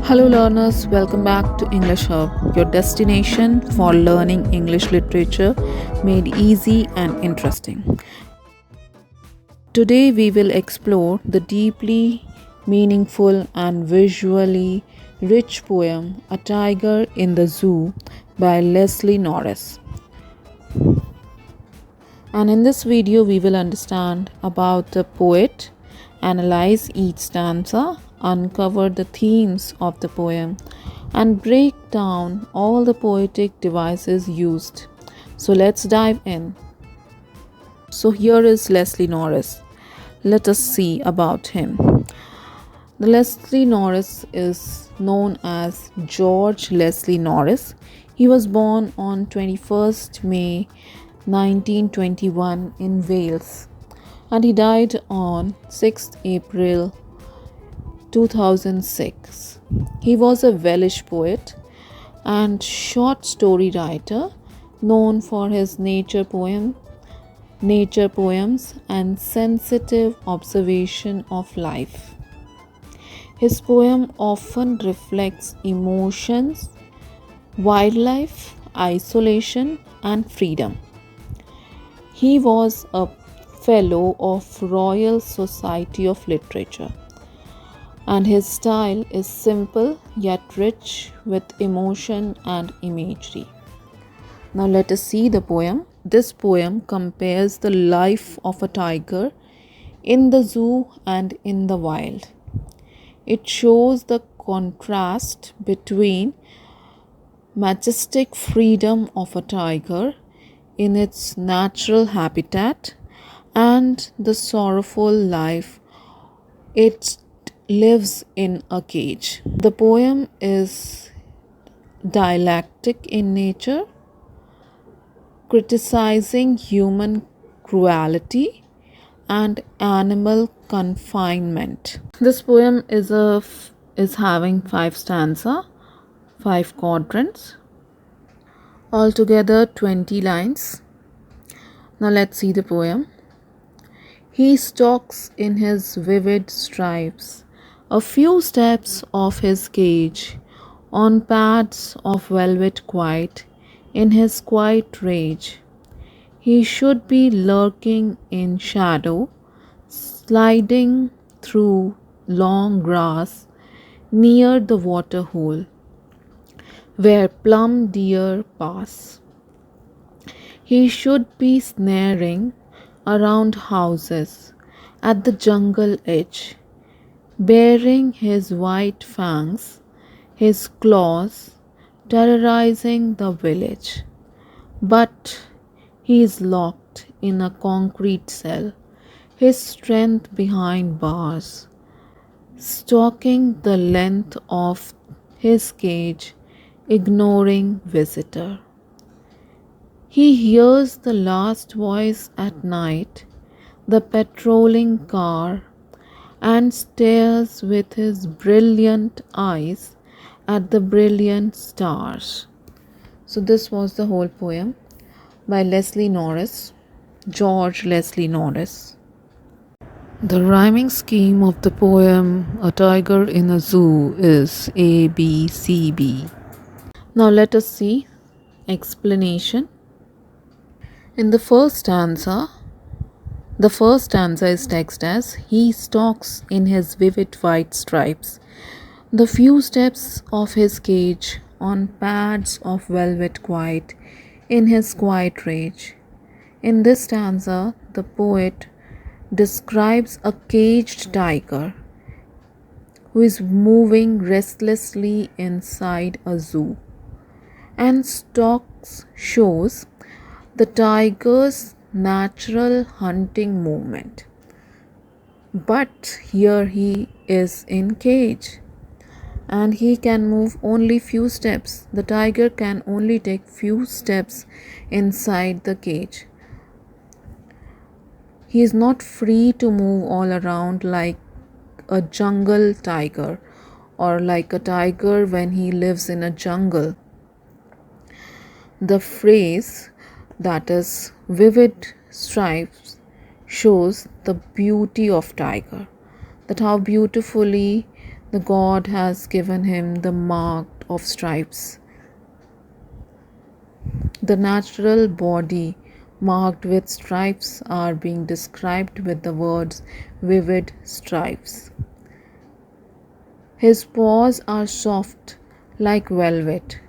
Hello, learners. Welcome back to English Hub, your destination for learning English literature made easy and interesting. Today, we will explore the deeply meaningful and visually rich poem A Tiger in the Zoo by Leslie Norris. And in this video, we will understand about the poet, analyze each stanza, uncover the themes of the poem, and break down all the poetic devices used. So let's dive in. So here is Leslie Norris. Let us see about him. The Leslie Norris is known as George Leslie Norris. He was born on 21st May 1921 in Wales, and he died on 6th April 2006. He was a Welsh poet and short story writer known for his nature poems and sensitive observation of life. His poem often reflects emotions, wildlife, isolation, and freedom. He was a fellow of Royal Society of Literature, and his style is simple yet rich with emotion and imagery. Now let us see the poem. This poem compares the life of a tiger in the zoo and in the wild. It shows the contrast between majestic freedom of a tiger in its natural habitat and the sorrowful life it lives in a cage. The poem is dialectic in nature, criticizing human cruelty and animal confinement. This poem is having 5 stanza, 5 quadrants, altogether 20 lines. Now let's see the poem. He stalks in his vivid stripes, a few steps off his cage, on pads of velvet quiet, in his quiet rage. He should be lurking in shadow, sliding through long grass near the water hole, where plump deer pass. He should be snaring around houses at the jungle edge, baring his white fangs, his claws, terrorizing the village. But he is locked in a concrete cell, his strength behind bars, stalking the length of his cage, ignoring visitor. He hears the last voice at night, the patrolling car, and stares with his brilliant eyes at the brilliant stars. So this was the whole poem by Leslie Norris, George Leslie Norris. The rhyming scheme of the poem A Tiger in a Zoo is A, B, C, B. Now let us see explanation. In the first stanza is text as he stalks in his vivid white stripes, the few steps of his cage on pads of velvet quiet, in his quiet rage. In this stanza, the poet describes a caged tiger who is moving restlessly inside a zoo, and stalks shows the tiger's natural hunting movement. But here he is in cage and he can move only few steps. The tiger can only take few steps inside the cage. He is not free to move all around like a jungle tiger or like a tiger when he lives in a jungle. The phrase that is vivid stripes shows the beauty of tiger, that how beautifully The god has given him the mark of stripes. The natural body marked with stripes are being described with the words vivid stripes. His paws are soft like velvet,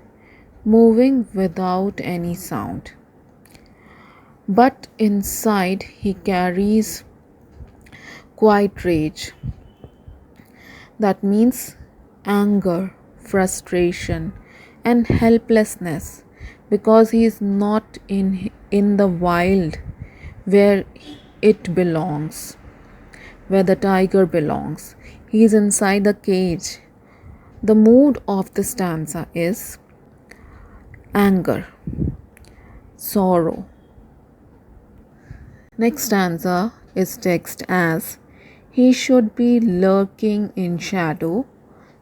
moving without any sound. But inside he carries quiet rage. That means anger, frustration, and helplessness, because he is not in the wild where it belongs, where the tiger belongs. He is inside the cage. The mood of the stanza is anger, sorrow. Next stanza is text as he should be lurking in shadow,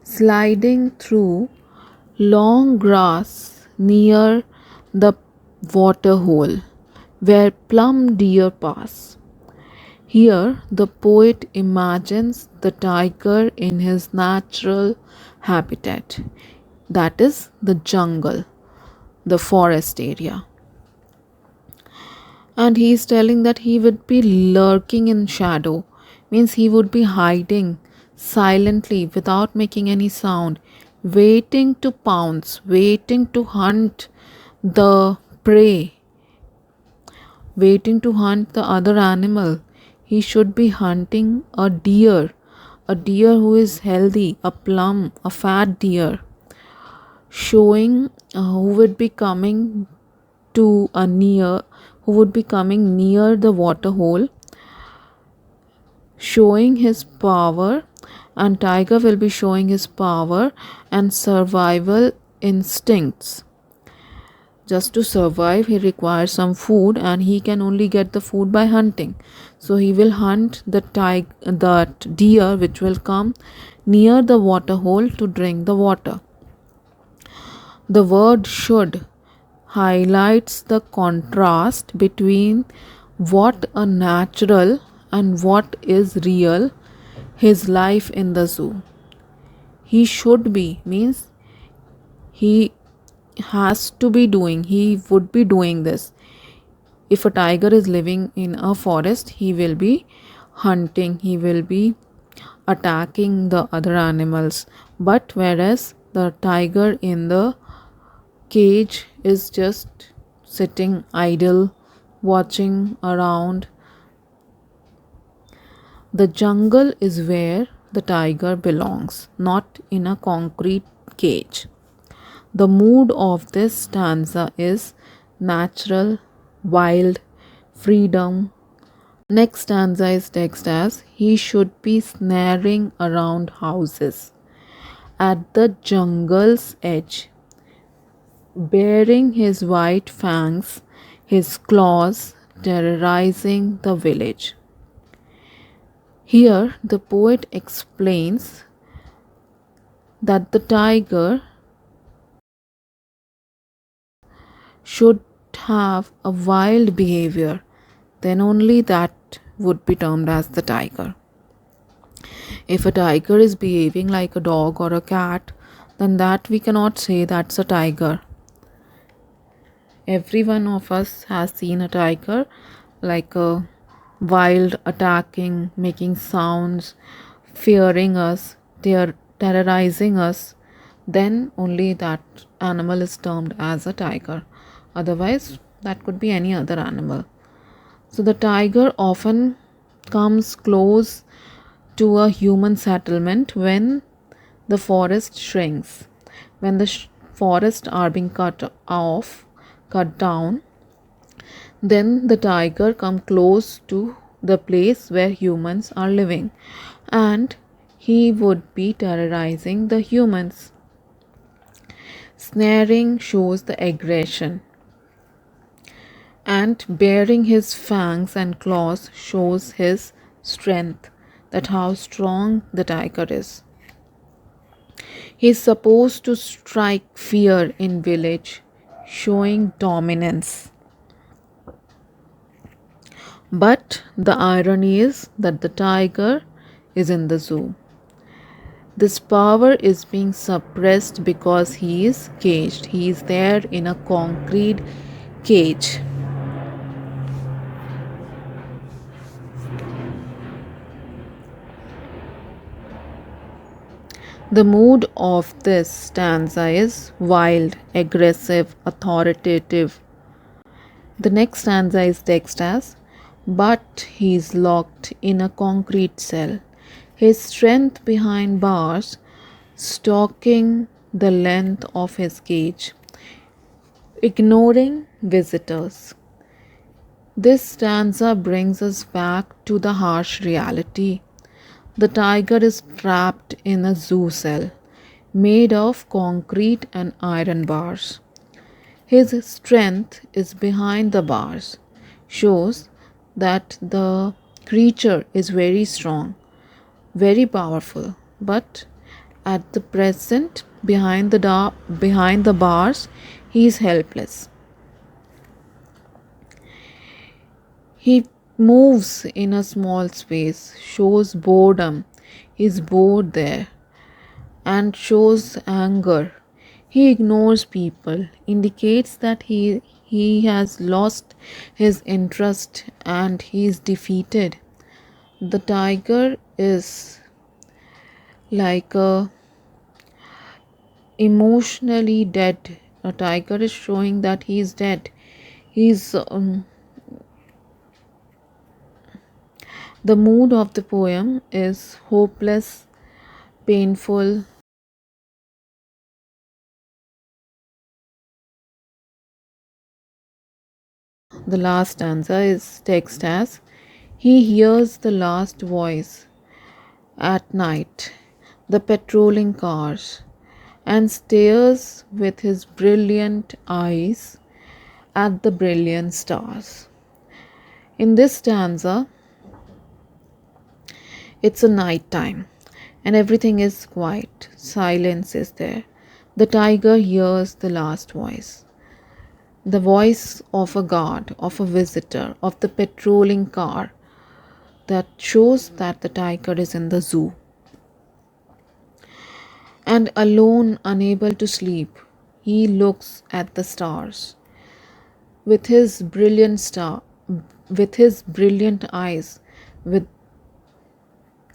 sliding through long grass near the water hole where plum deer pass. Here the poet imagines the tiger in his natural habitat, that is the jungle, the forest area. And he is telling that he would be lurking in shadow, means he would be hiding silently without making any sound, waiting to pounce, waiting to hunt the prey, waiting to hunt the other animal. He should be hunting a deer who is healthy, a plum, a fat deer, showing who would be coming to a near, who would be coming near the water hole, showing his power, and tiger will be showing his power and survival instincts. Just to survive, he requires some food, and he can only get the food by hunting. So he will hunt that deer which will come near the water hole to drink the water. The word should highlights the contrast between what a natural and what is real, his life in the zoo. He should be means he has to be doing, he would be doing this. If a tiger is living in a forest, he will be hunting, he will be attacking the other animals. But whereas the tiger in the cage is just sitting idle, watching around. The jungle is where the tiger belongs, not in a concrete cage. The mood of this stanza is natural, wild, freedom. Next stanza is text as he should be snaring around houses at the jungle's edge, baring his white fangs, his claws terrorizing the village. Here the poet explains that the tiger should have a wild behavior, then only that would be termed as the tiger. If a tiger is behaving like a dog or a cat, then that we cannot say that's a tiger. Every one of us has seen a tiger, like a wild, attacking, making sounds, fearing us, terrorizing us. Then only that animal is termed as a tiger. Otherwise, that could be any other animal. So the tiger often comes close to a human settlement when the forest shrinks. When the forests are being cut down, then the tiger come close to the place where humans are living, and he would be terrorizing the humans. Snaring shows the aggression, and baring his fangs and claws shows his strength, that how strong the tiger is. He is supposed to strike fear in village, showing dominance. But the irony is that the tiger is in the zoo. This power is being suppressed because he is caged. He is there in a concrete cage. The mood of this stanza is wild, aggressive, authoritative. The next stanza is text as, but he is locked in a concrete cell. His strength behind bars, stalking the length of his cage, ignoring visitors. This stanza brings us back to the harsh reality. The tiger is trapped in a zoo cell made of concrete and iron bars. His strength is behind the bars, shows that the creature is very strong, very powerful, but at the present behind the bars he is helpless. He moves in a small space, shows boredom, he is bored there, and shows anger. He ignores people, indicates that he has lost his interest and he is defeated. The tiger is like a emotionally dead. A tiger is showing that he is dead. He's The mood of the poem is hopeless, painful. The last stanza is text as, he hears the last voice at night, the patrolling cars, and stares with his brilliant eyes at the brilliant stars. In this stanza, it's a night time and everything is quiet. Silence is there. The tiger hears the last voice. The voice of a guard, of a visitor, of the patrolling car that shows that the tiger is in the zoo. And alone, unable to sleep, he looks at the stars. With his brilliant eyes, with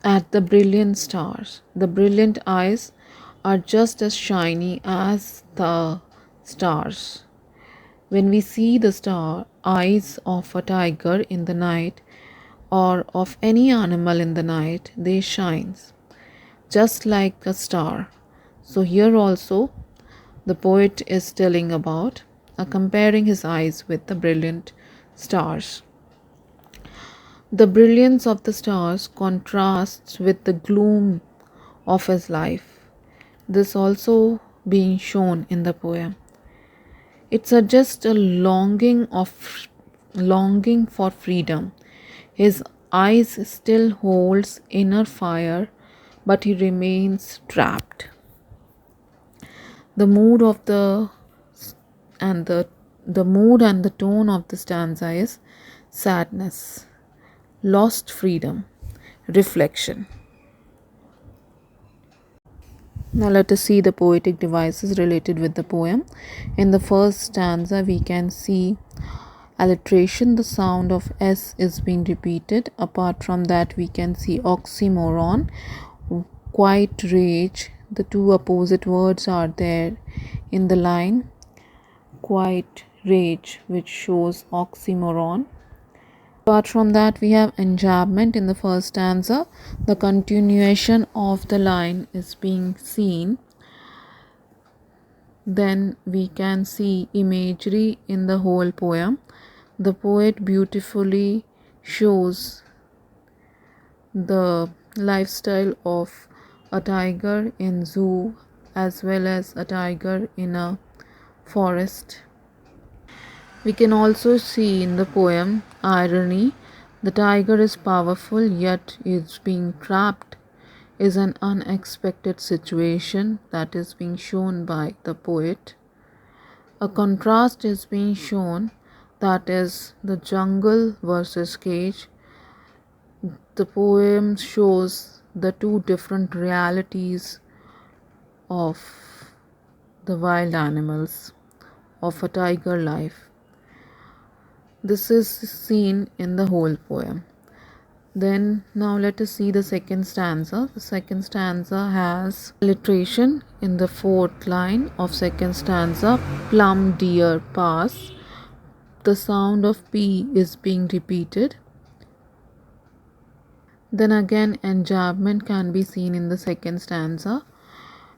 at the brilliant stars. The brilliant eyes are just as shiny as the stars. When we see the eyes of a tiger in the night or of any animal in the night, they shine just like a star. So here also the poet is telling about comparing his eyes with the brilliant stars. The brilliance of the stars contrasts with the gloom of his life. This also being shown in the poem. It suggests a longing for freedom. His eyes still holds inner fire, but he remains trapped. The mood of the mood and the tone of the stanza is sadness, lost freedom, reflection. Now let us see the poetic devices related with the poem. In the first stanza we can see alliteration, the sound of S is being repeated. Apart from that we can see oxymoron, quiet rage. The two opposite words are there in the line, quiet rage, which shows oxymoron. Apart from that, we have enjambment in the first stanza. The continuation of the line is being seen. Then we can see imagery in the whole poem. The poet beautifully shows the lifestyle of a tiger in zoo as well as a tiger in a forest. We can also see in the poem irony. The tiger is powerful yet is being trapped is an unexpected situation that is being shown by the poet. A contrast is being shown, that is the jungle versus cage. The poem shows the two different realities of the wild animals, of a tiger life. This is seen in the whole poem. Then now let us see the second stanza. The second stanza has alliteration in the fourth line of second stanza. Plum deer pass. The sound of P is being repeated. Then again enjambment can be seen in the second stanza,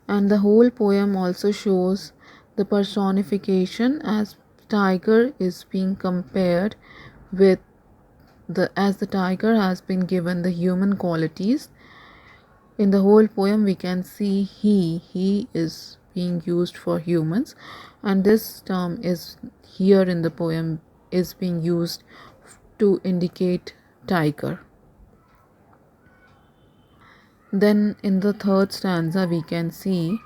and the whole poem also shows the personification as tiger is being compared with as the tiger has been given the human qualities. In the whole poem we can see he is being used for humans, and this term is here in the poem is being used to indicate tiger. Then in the third stanza we can see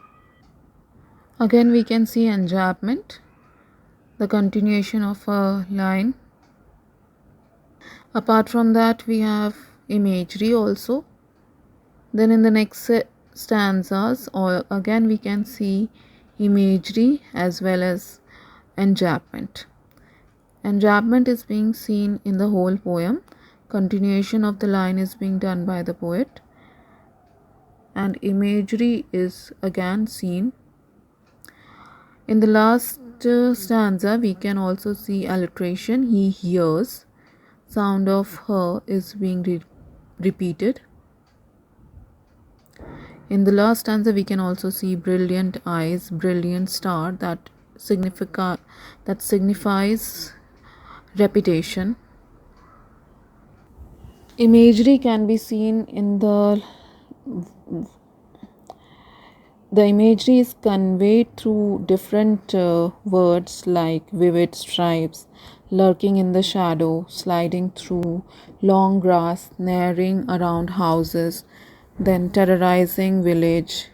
enjambment, the continuation of a line. Apart from that we have imagery also. Then in the next stanzas again we can see imagery as well as enjambment. Enjambment is being seen in the whole poem. Continuation of the line is being done by the poet, and imagery is again seen. In the last stanza we can also see alliteration. He hears. Sound of her is being repeated. In the last stanza we can also see brilliant eyes, brilliant star, that signifies repetition. Imagery can be seen in the imagery is conveyed through different words like vivid stripes, lurking in the shadow, sliding through long grass, narrowing around houses, then terrorizing village,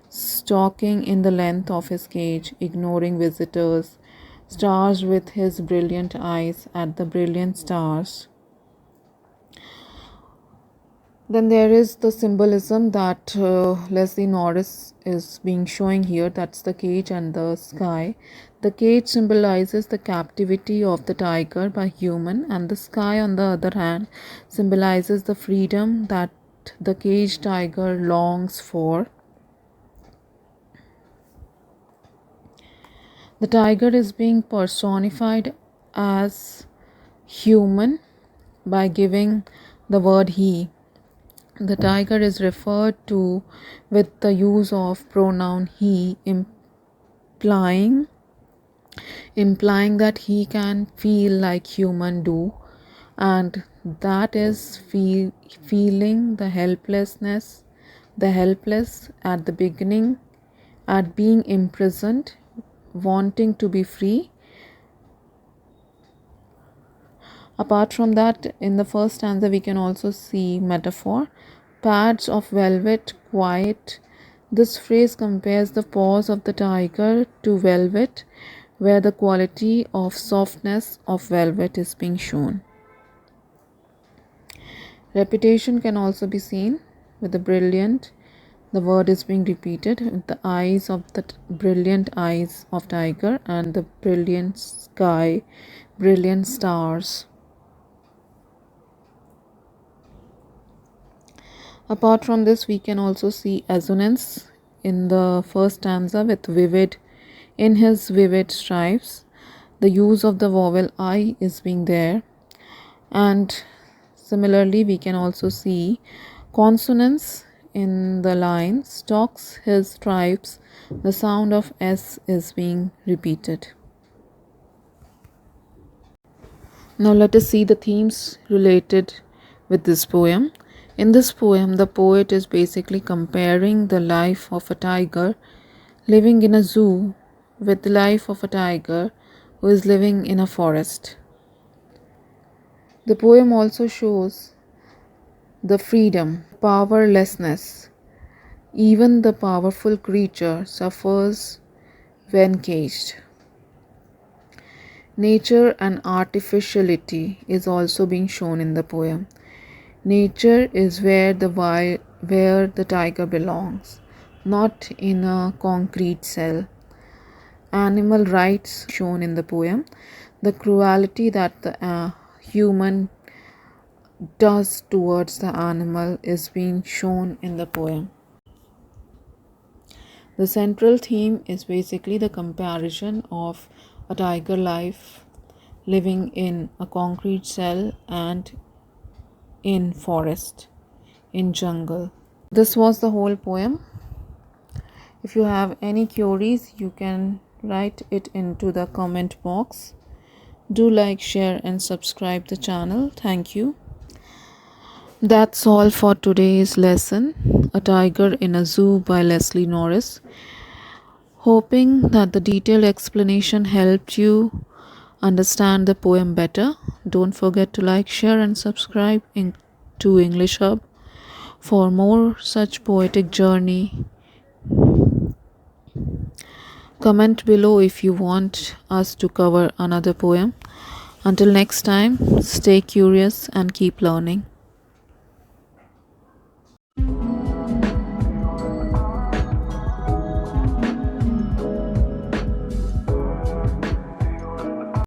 stalking in the length of his cage, ignoring visitors, stars with his brilliant eyes at the brilliant stars. Then there is the symbolism that Leslie Norris is being showing here. That's the cage and the sky. The cage symbolizes the captivity of the tiger by human, and the sky on the other hand symbolizes the freedom that the caged tiger longs for. The tiger is being personified as human by giving the word he. The tiger is referred to with the use of pronoun he, implying that he can feel like human do, and that is feeling the helpless at the beginning, at being imprisoned, wanting to be free. Apart from that, in the first stanza we can also see metaphor. Pads of velvet, quiet. This phrase compares the paws of the tiger to velvet, where the quality of softness of velvet is being shown. Repetition can also be seen with the brilliant. The word is being repeated with the eyes of the brilliant eyes of tiger and the brilliant sky, brilliant stars. Apart from this, we can also see assonance in the first stanza with vivid. In his vivid stripes, the use of the vowel I is being there, and similarly we can also see consonance in the line. Stalks his stripes, the sound of S is being repeated. Now let us see the themes related with this poem. In this poem, the poet is basically comparing the life of a tiger living in a zoo with the life of a tiger who is living in a forest. The poem also shows the freedom, powerlessness. Even the powerful creature suffers when caged. Nature and artificiality is also being shown in the poem. Nature is where the where the tiger belongs, not in a concrete cell. Animal rights shown in the poem, the cruelty that the human does towards the animal is being shown in the poem. The central theme is basically the comparison of a tiger life living in a concrete cell and in forest, in jungle. This was the whole poem. If you have any queries, you can write it into the comment box. Do like, share and subscribe the channel. Thank you. That's all for today's lesson, A Tiger in a Zoo by Leslie Norris. Hoping that the detailed explanation helped you understand the poem better. Don't forget to like, share and subscribe to English Hub for more such poetic journey. Comment below if you want us to cover another poem. Until next time, stay curious and keep learning.